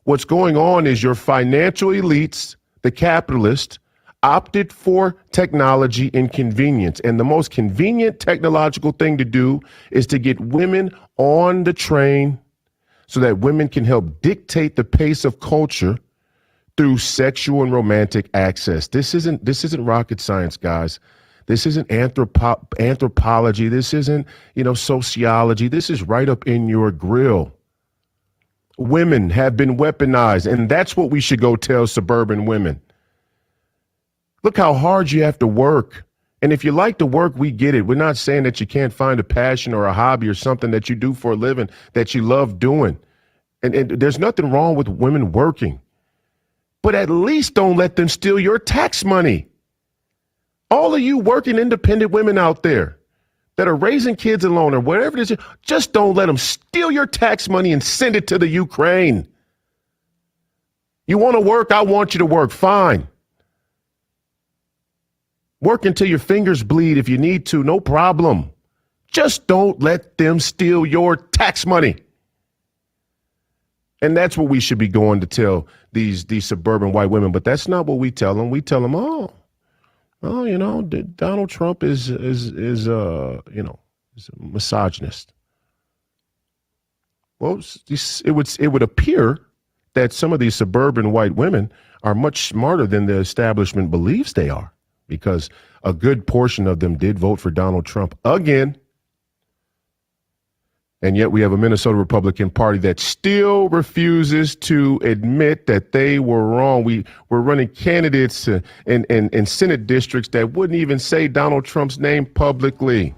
What's going on is your financial elites, the capitalists, opted for technology and convenience. And the most convenient technological thing to do is to get women on the train so that women can help dictate the pace of culture through sexual and romantic access. This isn't rocket science, guys. This isn't anthropology. This isn't, sociology. This is right up in your grill. Women have been weaponized, and that's what we should go tell suburban women. Look how hard you have to work. And if you like to work, we get it. We're not saying that you can't find a passion or a hobby or something that you do for a living that you love doing. And there's nothing wrong with women working. But at least don't let them steal your tax money. All of you working independent women out there that are raising kids alone or whatever it is, just don't let them steal your tax money and send it to the Ukraine. You want to work? I want you to work. Fine. Work until your fingers bleed if you need to, no problem. Just don't let them steal your tax money. And that's what we should be going to tell these suburban white women. But that's not what we tell them. We tell them, Donald Trump is a misogynist. Well, it would appear that some of these suburban white women are much smarter than the establishment believes they are, because a good portion of them did vote for Donald Trump again. And yet we have a Minnesota Republican Party that still refuses to admit that they were wrong. We're running candidates in Senate districts that wouldn't even say Donald Trump's name publicly.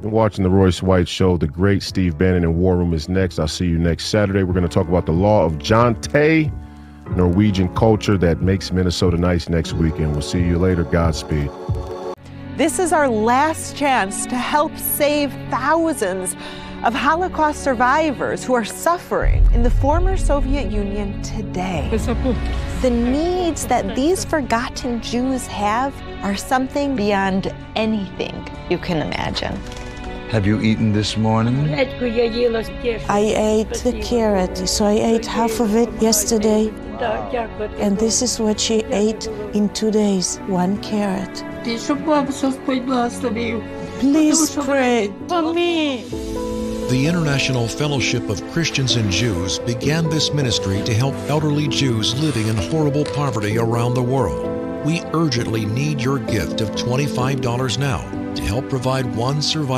You're watching the Royce White Show. The great Steve Bannon in War Room is next. I'll see you next Saturday. We're going to talk about the law of Jante, Norwegian culture that makes Minnesota nice next weekend. We'll see you later. Godspeed. This is our last chance to help save thousands of Holocaust survivors who are suffering in the former Soviet Union today. The needs that these forgotten Jews have are something beyond anything you can imagine. Have you eaten this morning? I ate the carrot, so I ate half of it yesterday. And this is what she ate in 2 days, 1 carrot. Please pray for me. The International Fellowship of Christians and Jews began this ministry to help elderly Jews living in horrible poverty around the world. We urgently need your gift of $25 now to help provide one survival